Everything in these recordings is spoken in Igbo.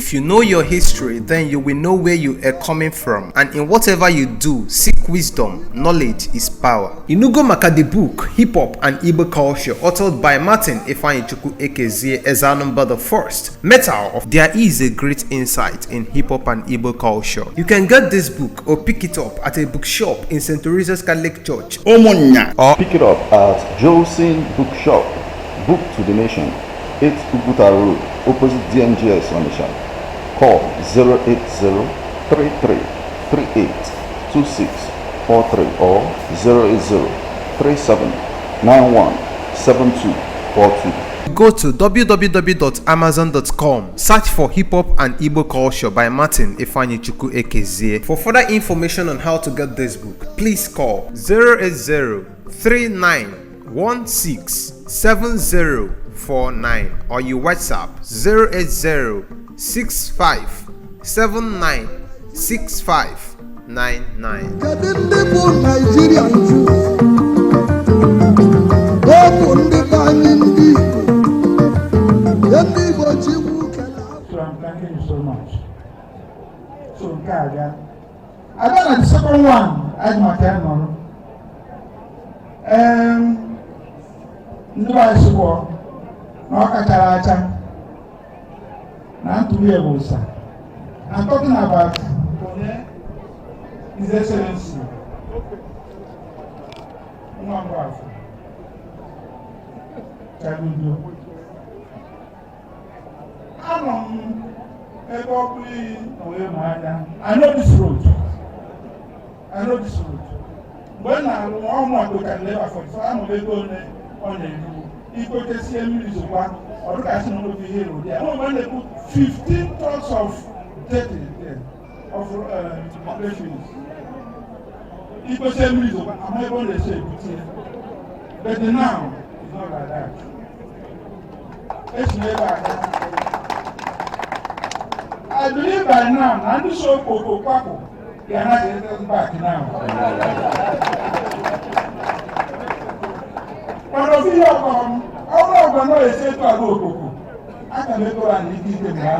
If you know your history, then you will know where you are coming from, and in whatever you do, seek wisdom. Knowledge is power. Inugo maka the book Hip Hop and Igbo Culture, authored by Martin Ifeanyichukwu Ekezie as Anambra the First. Metal of There is a great insight in hip hop and Igbo culture. You can get this book or pick it up at a bookshop in St. Teresa's Catholic Church, Omonya, or pick it up at Endorsing Gov Chukwuma Book to the Nation, 8 Uguta Road, opposite DMGS Onitsha. Call 080-3338-2643 or 080-3791-7242. Go to www.amazon.com, search for Hip Hop and Igbo Culture by Martin Ifeanyichukwu Ekezie. For further information on how to get this book, please call 080-3916-7049 or you WhatsApp 080-6579-6599. So I'm thanking you so much. So Gaga, I got the second one as my camera. No, I support Nakacharacha. Not to be able to. I'm talking about His Excellency. I know this road. When I want to can never for so I'm going on the ecosystem is one or casting over here. When they put 15 tons of debt there of refugees. Ecosystem is one. I'm not going to say but now it's not like that. It's never like that. I believe by now, and this so Coco Paco, they are not getting back now. But if you come, all of them know they say to a Coco. I can make her and eat them now.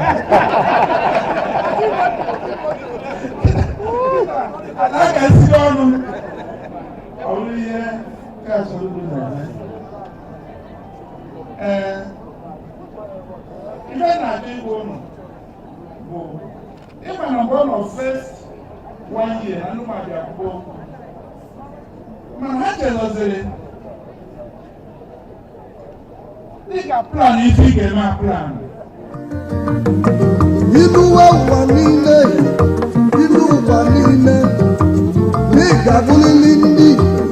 And I can see on them. Only here, that's what we do. Even I think one. If I'm born of first 1 year, I know my go. My heart is think a plan if you get my plan. You know what one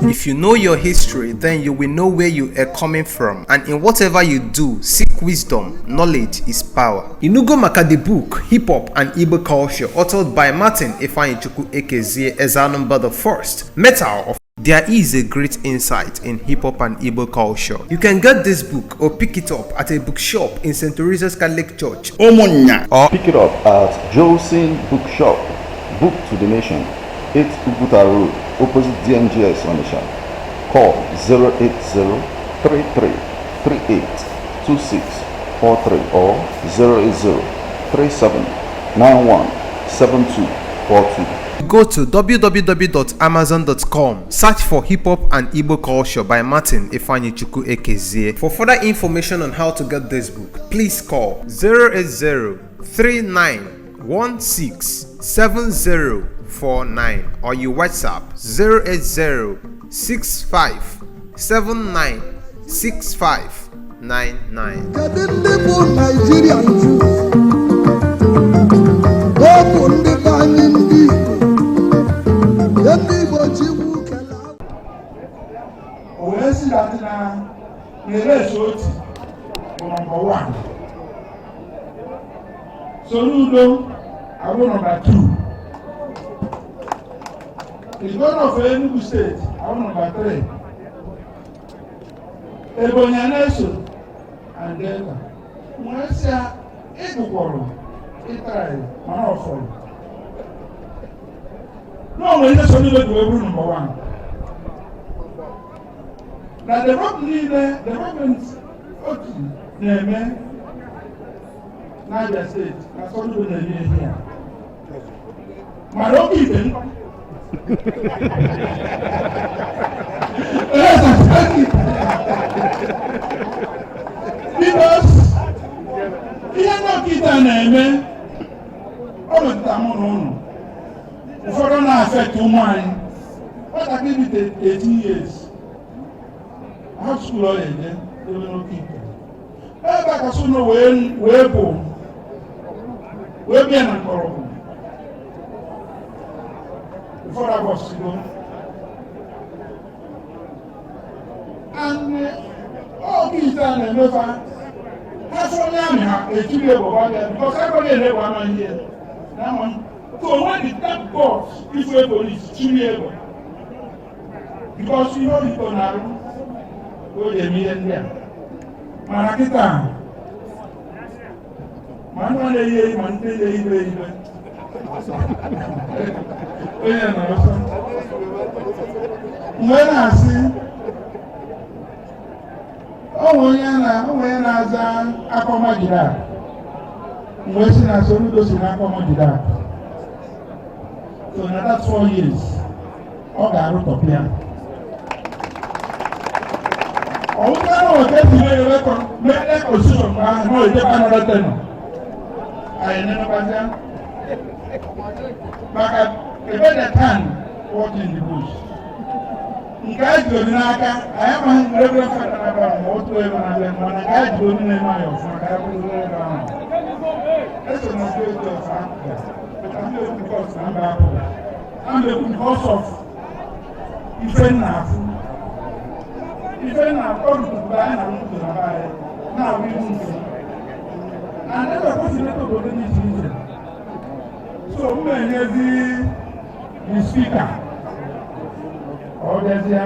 If you know your history, then you will know where you are coming from, and in whatever you do, seek wisdom. Knowledge is power. Inugo maka the book Hip Hop and Igbo Culture, authored by Martin Ifeanyichukwu Ekezie as Anambra the First. Metal of There is a great insight in hip hop and Igbo culture. You can get this book or pick it up at a bookshop in St. Teresa's Catholic Church, Omonya, or pick it up at Endorsing Gov Chukwuma Book to the Nation, 8 Uguta Road, opposite DMGS Onitsha. Call 080-3338-2643 or 080-3791-7242. Go to www.amazon.com, search for Hip Hop and Igbo Culture by Martin Ifeanyichukwu Ekezie. For further information on how to get this book, please call 080-3916-7049 or you WhatsApp 080-6579-6599. Oesi that na Nelesoti number 1. Soludo, I want number 2. The governor of Enugu State, I want number 3. Ebonyi and Delta. Mwesia Egukworo, Itrai, Manofo. No, we just only go to number 1. Now the government n'Abia steeti na Soludo na-eme ihe ya mana oke ite nkọ because ihe ndị ọkaikpe na-eme ọ metụta mụ na ụnụ ụfọdụ na-afekt ụmụ anyị nwatakịrị dị 18 years high school ọ na-eje ebe n'ọkaikpe ebe a kasị ụlọ wee bịa na mkpọrọgwụ ụfọdụ agọsigo and ọkaikpe a na-emefa ha fọrọ onye amị ha echiri egboba bịa because everybody na-egbo amaghị ihe so when the tap box ife police chiri egbo because ihe oyibo na-arụ o ji eme ihe ndị a mana kịta ma ndị na-eyi eyi ma ndị na-eyi ibe onye nọ ọsọ mgbe na-asị onwe na-aza akọmajida mgbe si na Soludo si na akọmajida so na that 4 years ọ ga-arụ tọpịa ọwụkara oke tinyere mee constitution mgbe ahụ na ojebe anọdụ tenọ anyị nenekwazi maka ebe the can work in the bush nke a jiri n'aka anyị amaghị reverend fada naba ma otu ebe na be mana nke a jiri onye na-eme anyị ọfụma ka ya bụrụ ebe ahụ eso na steeti of Africa but I'm not because na mba Africa I'm because of ife nna-afụ ife na-akọrụtụrụ anyị na ntụtụ na be anyị na-awụ ihu nke na ebe kwesịrị ebe obodo dị iche iche so m na-enyezi the speaker ọ bịazie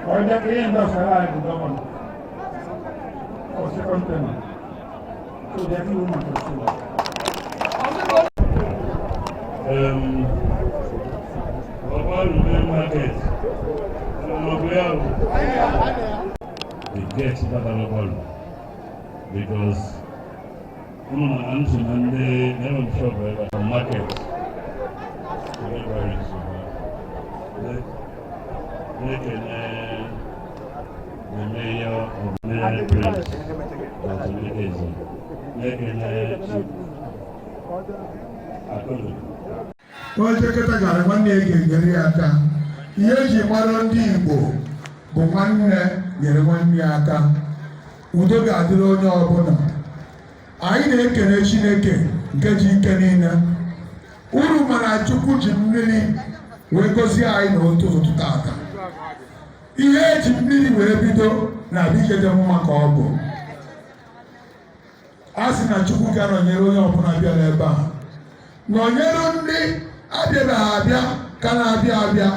ọ bịa ka ihe ndọsara anyị bụ gọvanọ for second term so bịa ka iwu maka otu Ogbaru main market they get that Ogbaru because I'm never shop at the market. The mayor of Mayor Prince, onye chekọta gara nwanne ya ga-enyere ya aka. Ihe eji mara ndị Igbo bụ nwanne nyere nwanne ya aka. Udo ga-adịrị onye ọbụla. Anyị na-ekele Chineke nke ji ike niile. Uru mana Chukwu ji mmiri wee gozie anyị n'ụtụtụ tata. Ihe eji mmiri wee bido na adịghị mma ka ọ bụ. A sị na Chukwu ga-anọnyere onye ọbụla bịara ebe a. Nọnyere ndị abịabeghị abịa ka na-abịa abịa.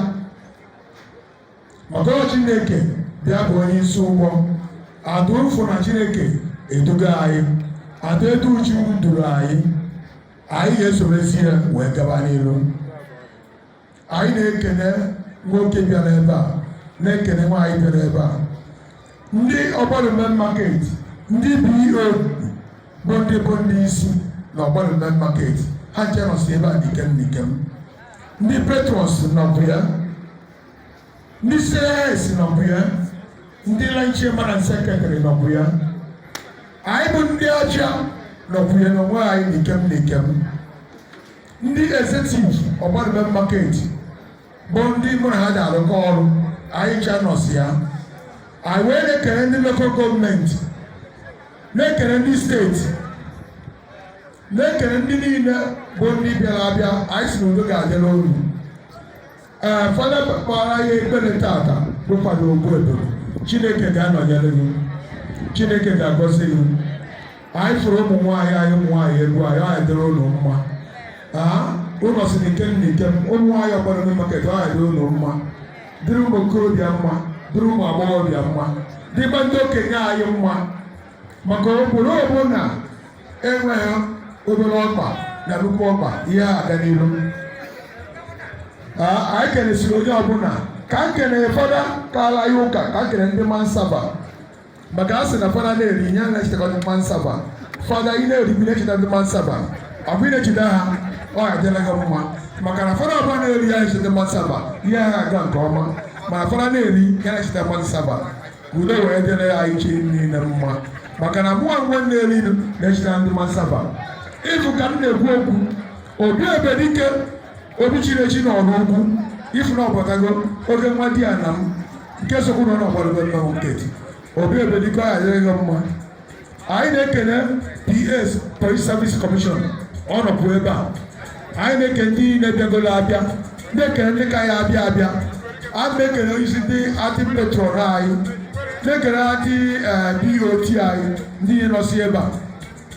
Ọgọ Chineke bịa bụ onye isi ụgbọ. Ada ụfụ na Chineke eduga anyị. Ada edu uchu duru anyị. Anyị ga-esorezi ya wee gaba n'iru. Anyị na-ekene nwoke bịara ebe a, na-ekene nwaanyị bịara ebe a. Ndị Ogbaru main market, ndị BO bụ ndị isi na Ogbaru main market. Ha nche nọsi ebe a n'ikem. Ndị patrons nọbụ ya. Ndị CS nọbụ ya. Ndị lanche mana sekretary nọbụ ya. Anyị bụ ndị ọcha nọbụ ya n'onwe anyị n'ikem. Ndị executive Ogbaru main market bụ ndị mụ na ha ji arụkọ ọrụ. Anyị ncha nọsi ya. Anyị wee na-ekere ndị local gọọmenti, na-ekere ndị steeti, na-ekere ndị niile bụ ndị bịara abịa. Anyị si n'udo ga-adịrị unu. Fada kpara ya ekpere tata bụ kwado Ogbuedo. Chineke ga-anọnyere gị. Chineke ga-agọzi gị. Anyị fụrụ ụmụ nwaanyị egwu anyị ọ dịrị unu mma. Ụlọ si n'ikem ụmụ nwaanyị Ogbaru main market ọ dịrị unu mma. Dịrị ụmụ okorobịa mma, dịrị ụmụ agbọghọbịa mma, dịkwa ndị okenye anyị mma. Maka obodo ọbụla enweghị obere ọkpa na nnukwu ọkpa ihe aga n'ihu. Anyị kenesiri onye ọbụla ka m kenere fada kaala ya ụka, ka m kene ndị Mansaba, maka asị na fada na-eri nye na-echetakwa ndị mmanụ saba fada ị na-eri bi na-echeta ndị mmanụ saba ọ bụ ị na-echeta ha ọ ga-adịla gị mma maka na fada ọbụla na-eri ya na-echeta mmanụ saba ihe ha aga nke ọma mana fada na-eri ya na-echeta mmanụ saba udo wee dịrị ya iche niile mma maka na mụnwa nwe na-eri na-echeta ndị mmanụ saba ịfụ ka m na-ekwu okwu obi ebedike obi chiri echi na ọrụ ugwu ifu na ọbọtago oge nwa di ya na m nke sokwu nọ n'ọgbarugo mmanwụ nketi obi ebedike ọ ga-adịrị gị mma anyị na-ekele PS Police Service Commission ọ nọpụ ebe a anyị na-ekele ndị na-ebiagolo abịa na-ekele ndị ka ya abịa abịa a na-ekele onyeisi ndị adị petrol anyị na-ekele adị BOT anyị ndị ihe nọsi ebe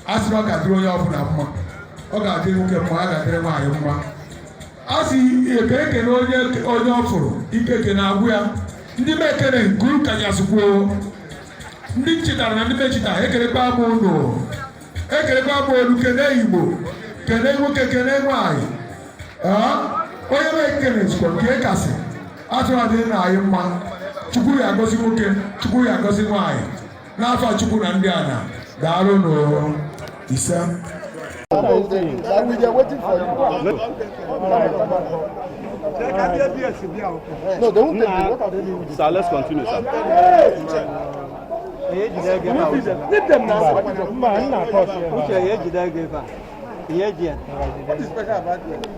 a sị na ọ ga-adịrị onye ọbụla mma ọ ga-adịrị nwoke mma a ga-adịrị nwaanyị mma a sị ekele onye ọ fụrụ ike na agwụ ya ndị be ekele nkuru kanyasịkwuo ndị nchetara na ndị mechita ekelekwa m ụnụ ekelekwa m olu kene Igbo kene nwoke kene nwaanyị onye be ekele zikwa nke kasị atụrụ adịrị na anyị mma Chukwu ya agọzi nwoke Chukwu ya agọzi nwaanyị n'afọ Chukwu na ndị ana daalụ n'ụrụ ise. We are waiting for you. No, they won't take you. What are they doing? Sir, let's continue, sir. Leave them now. What is special about it?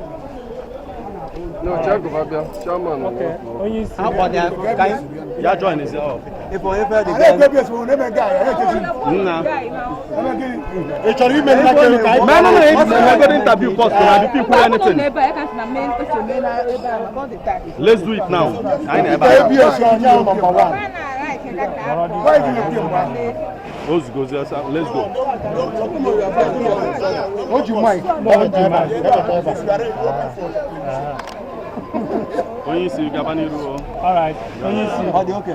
No, check over there. Chairman. Okay. How about that? Yeah, join us. If I ever the guy. Let's do it now. Let's go. What you mind? All right.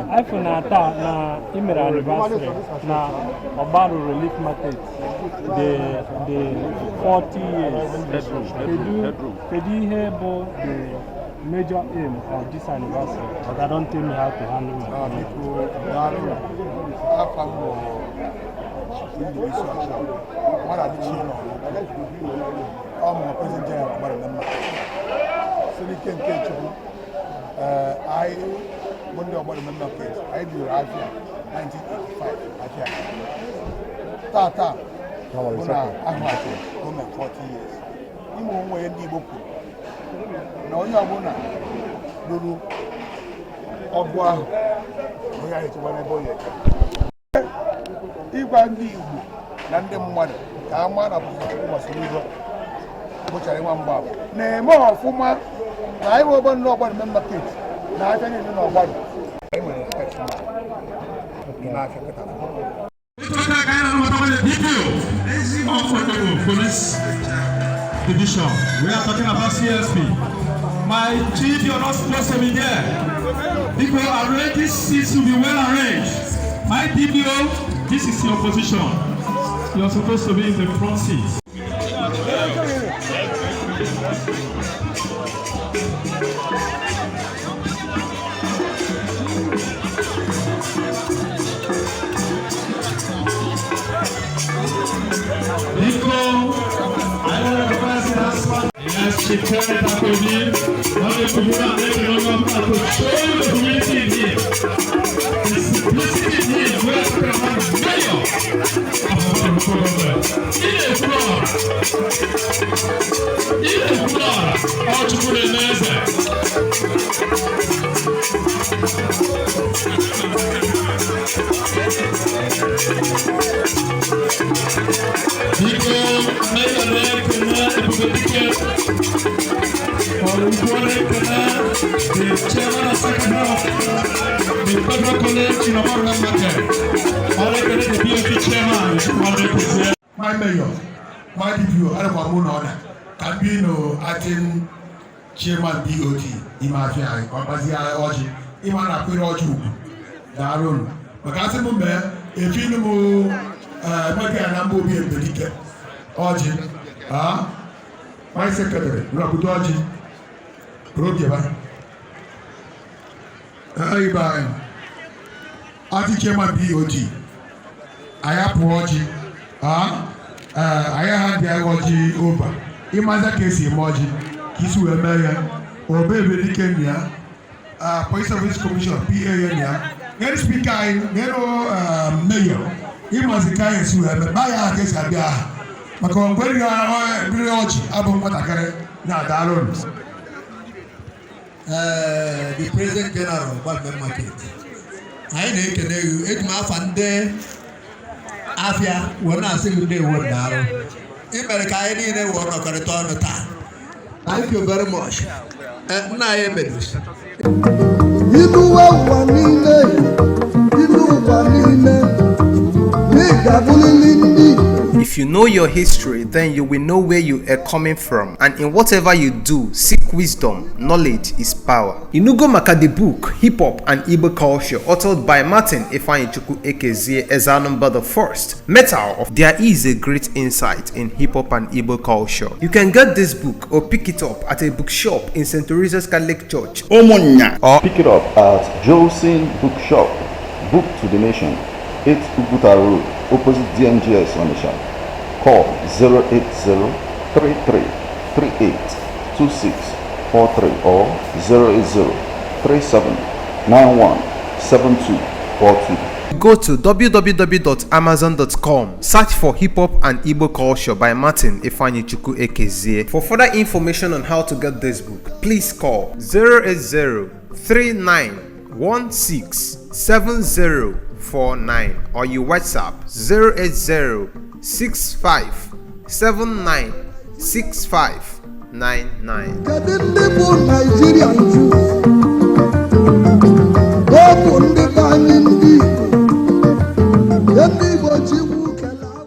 I feel na email anniversary na Ogbaru relief market the 40 years. Kedu ihe bụ the major aim of this anniversary? But I don't tell me how to handle it. I Monday about the member case. I do Russia 1985. Tata. Ahmati, 40 years. You know where the book. Now you are one. Lulu Ogbaru. We are to one boy. Even the London mother, Kamana was Soludo, which I want Bob. Nay, more Fuma. I will not about member kids. Now I don't know what. I will expect Police Division. We are talking about CSP. My chief, you're not supposed to be there. People arrange these seats to be well arranged. My DPO, this is your position. You're supposed to be in the front seat. Yes, she turned it up with me. Now we put it on to show the community in here. The simplicity in here. We are talking about the mayor of the floor. All to put in My mayor, my DPO, I don't want can be no acting chairman BOT, Imafia, or Bazia Oji, Imana Piroju, Darun. But as a member, if you know, maybe a number will be a medical Oji, my secretary, Rabudoji, Progiva. I buy Ati chairman BOT. aya poji aya hand ya oji over imaza kesi emoji kisu emeya obebe dikenya Police Service Commission PA ya ngere speaker ngero mayor imazika yesu ebe baya kesi abia maka ngwere ya biri oji abo mwatakare na dalon the President General of Government Market. I ain't can you it my fan there. Afia, when I see you day one now. In America, I need a war of a return of time. Thank you very much. If you know your history, then you will know where you are coming from, and in whatever you do, seek wisdom. Knowledge is power. Inugo Maka the book, Hip Hop and Igbo Culture, authored by Martin Ifeanyichukwu Ekezie as Anambra the first. Metal of There is a great insight in hip hop and Igbo culture. You can get this book or pick it up at a bookshop in St. Teresa's Catholic Church, Omonya, or pick it up at Endorsing Gov Chukwuma, Book to the Nation, 8 Ogbaru, opposite DNGS on the shop. Call 08033382643 or 08037917242. Go to www.amazon.com, search for Hip Hop and Igbo Culture by Martin Ifeanyichukwu Ekezie. For further information on how to get this book, please call 08039167049 or you WhatsApp 08065796599.